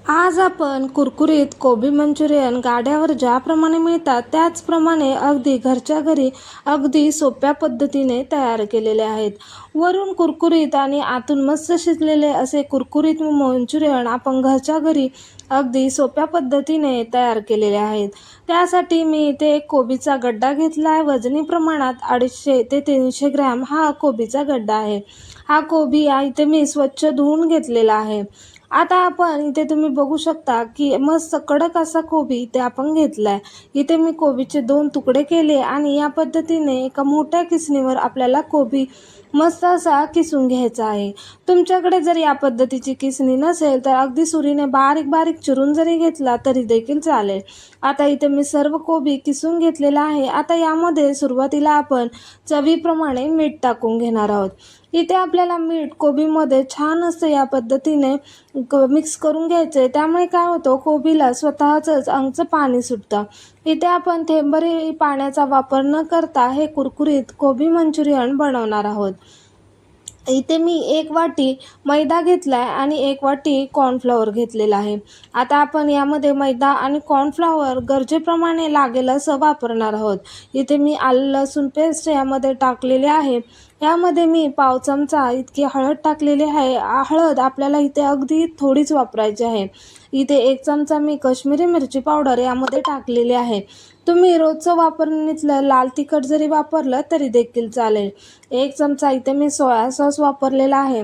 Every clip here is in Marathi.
आज आपण कुरकुरीत कोबी मंचुरियन गाड्यावर ज्याप्रमाणे मिळतात त्याचप्रमाणे अगदी घरच्या घरी अगदी सोप्या पद्धतीने तयार केलेले आहेत. वरून कुरकुरीत आणि आतून मस्त शिजलेले असे कुरकुरीत मंचुरियन आपण घरच्या घरी अगदी सोप्या पद्धतीने तयार केलेले आहेत. त्यासाठी मी इथे एक कोबीचा गड्डा घेतला आहे. वजनी प्रमाणात 250 ते 300 ग्रॅम हा कोबीचा गड्डा आहे. हा कोबी इथे मी स्वच्छ धुवून घेतलेला आहे. आता आपण इथे तुम्ही बघू शकता की मस्त कडक असा कोबी इथे आपण घेतलाय. इथे मी कोबीचे 2 तुकडे केले आणि या पद्धतीने एका मोठ्या किसणीवर आपल्याला कोबी मस्त असा किसून घ्यायचा आहे. तुमच्याकडे जर या पद्धतीची किसणी नसेल तर अगदी सुरीने बारीक बारीक चिरून जरी घेतला तरी देखील चालेल. आता इथे मी सर्व कोबी किसून घेतलेला आहे. आता यामध्ये सुरुवातीला आपण चवीप्रमाणे मीठ टाकून घेणार आहोत. इथे आपल्याला मीठ कोबीमध्ये छान असं या पद्धतीने मिक्स करून घ्यायचं आहे. त्यामुळे काय होतं, कोबीला स्वतःचंच अंगचं पाणी सुटतं. इथे आपण थेंबभरही पाण्याचा वापर न करता हे कुरकुरीत कोबी मंचुरियन बनवणार आहोत. इथे मी 1 वाटी मैदा घेतला आहे आणि 1 वाटी कॉर्नफ्लॉवर घेतलेला आहे. आता आपण यामध्ये मैदा आणि कॉर्नफ्लॉवर गरजेप्रमाणे लागेल असं वापरणार आहोत. इथे मी आलं लसूण पेस्ट यामध्ये टाकलेले आहे. यामध्ये मी पाव चमचा इतकी हळद टाकलेली आहे. हळद आपल्याला इथे अगदी थोडीच वापरायची आहे. इथे 1 चमचा मी काश्मीरी मिरची पावडर यामध्ये टाकलेली आहे. तुम्ही रोजचं वापरणीतलं लाल तिखट जरी वापरलं तरी देखील चालेल. 1 चमचा इथे मी सोया सॉस वापरलेला आहे.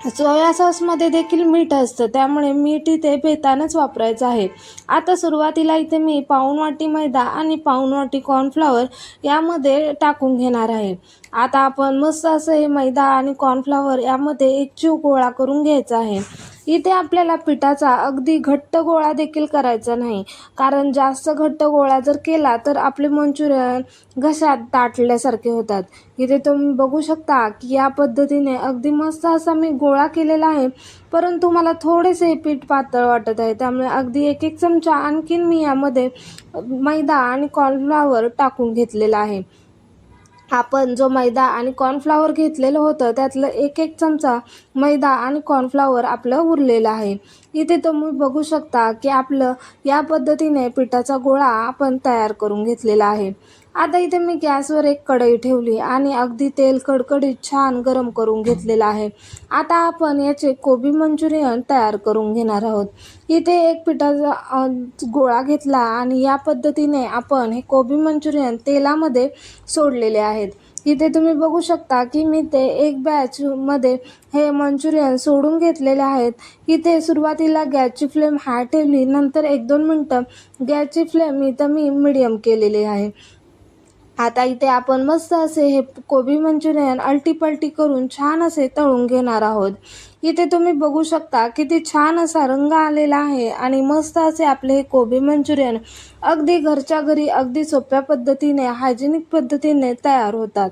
सोया सॉसमध्ये देखील मीठ असतं, त्यामुळे मीठ इथे बेतानंच वापरायचं आहे. आता सुरुवातीला इथे मी पाऊण वाटी मैदा आणि पाऊण वाटी कॉर्नफ्लॉवर यामध्ये टाकून घेणार आहे. आता आपण मस्त असं हे मैदा आणि कॉर्नफ्लॉवर यामध्ये एकजीव गोळा करून घ्यायचा आहे. इथे आपल्याला पिठाचा अगदी घट्ट गोळा देखील करायचा नाही, कारण जास्त घट्ट गोळा जर केला तर आपले मंचुरियन घशात दाटल्यासारखे होतात. इथे तुम्ही बघू शकता की या पद्धतीने अगदी मस्त असा मी गोळा केलेला आहे, परंतु मला थोडेसे पीठ पातळ वाटत आहे. त्यामुळे अगदी 1-1 चमचा आणखीन मी यामध्ये मैदा आणि कॉर्नफ्लॉवर टाकून घेतलेला आहे. आपण जो मैदा आणि कॉर्नफ्लॉवर घेतलेलं होतं त्यातलं 1-1 चमचा मैदा आणि कॉर्नफ्लॉवर आपलं उरलेलं आहे. इथे तुम्ही बघू शकता की आपलं या पद्धतीने पिठाचा गोळा आपण तयार करून घेतलेला आहे. आता इथे मी गॅसवर एक कढई ठेवली आणि अगदी तेल कडकडीत छान गरम करून घेतलेलं आहे. आता आपण याचे कोबी मंचुरियन तयार करून घेणार आहोत. इथे एक पिठाचा गोळा घेतला आणि या पद्धतीने आपण हे कोबी मंचुरियन तेलामध्ये सोडलेले आहेत. इथे तुम्ही बघू शकता की मी ते एक बॅचमध्ये हे मंचुरियन सोडून घेतलेले आहेत. इथे सुरुवातीला गॅसची फ्लेम हाय ठेवली, नंतर 1-2 मिनटं गॅसची फ्लेम इथं मी मीडियम केलेली आहे. आता इथे आपण मस्त असे हे कोबी मंचुरियन अलटीपलटी करून छान असे तळून घेणार आहोत. इथे तुम्ही बघू शकता किती छान असा रंग आलेला आहे आणि मस्त असे आपले हे कोबी मंचुरियन अगदी घरच्या घरी अगदी सोप्या पद्धतीने हायजेनिक पद्धतीने तयार होतात.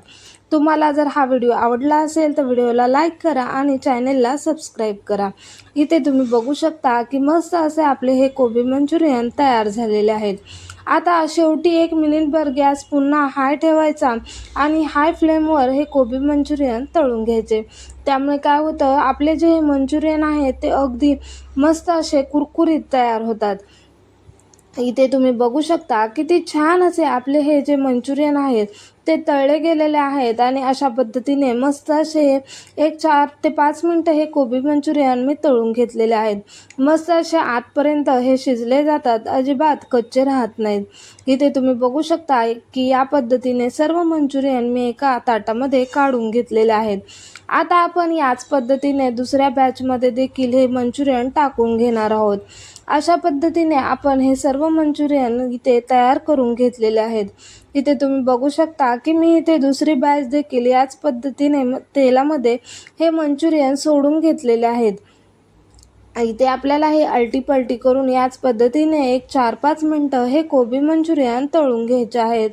तुम्हाला जर हा व्हिडिओ आवडला असेल तर व्हिडिओला लाईक करा आणि चॅनेलला सबस्क्राईब करा. इथे तुम्ही बघू शकता की मस्त असे आपले हे कोबी मंचुरियन तयार झालेले आहेत. आता शेवटी 1 मिनिटभर गॅस पुन्हा हाय ठेवायचा आणि हाय फ्लेमवर हे कोबी मंचुरियन तळून घ्यायचे. त्यामुळे काय होतं, आपले जे मंचुरियन आहेत ते अगदी मस्त असे कुरकुरीत तयार होतात. इथे तुम्ही बघू शकता किती छान असे आपले हे जे मंचुरियन आहेत ते तळले गेलेले आहेत आणि अशा पद्धतीने मस्त असे 4 ते 5 मिनटं हे कोबी मंचुरियन मी तळून घेतलेले आहेत. मस्त असे आतपर्यंत हे शिजले जातात, अजिबात कच्चे राहत नाहीत. इथे तुम्ही बघू शकता की या पद्धतीने सर्व मंचुरियन मी एका ताटामध्ये काढून घेतलेले आहेत. आता आपण याच पद्धतीने दुसऱ्या बॅचमध्ये देखील हे मंचुरियन टाकून घेणार आहोत. अशा पद्धतीने आपण हे सर्व मंचुरियन इथे तयार करून घेतलेले आहेत. इथे तुम्ही बघू शकता की मी इथे दुसरी बॅच देखील याच पद्धतीने तेलामध्ये हे मंचुरियन सोडून घेतलेले आहेत. इथे आपल्याला हे अलटीपलटी करून याच पद्धतीने 4-5 मिनटं हे कोबी मंचुरियन तळून घ्यायचे आहेत.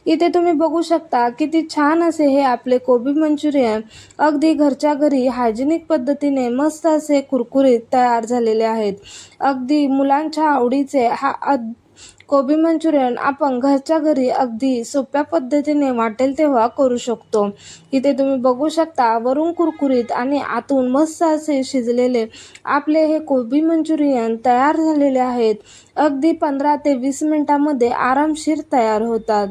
इथे तुम्ही बघू शकता किती छान असे हे आपले कोबी मंचुरियन अगदी घरच्या घरी हायजेनिक पद्धतीने मस्त असे कुरकुरीत तयार झालेले आहेत. अगदी मुलांच्या आवडीचे कोबी मंचुरियन आपण घरच्या घरी अगदी सोप्या पद्धतीने वाटेल तेव्हा करू शकतो. इथे तुम्ही बघू शकता वरून कुरकुरीत आणि आतून मस्त असे शिजलेले आपले हे कोबी मंचुरियन तयार झालेले आहेत. अगदी 15 ते 20 मिनिटांमध्ये आरामशीर तयार होतात.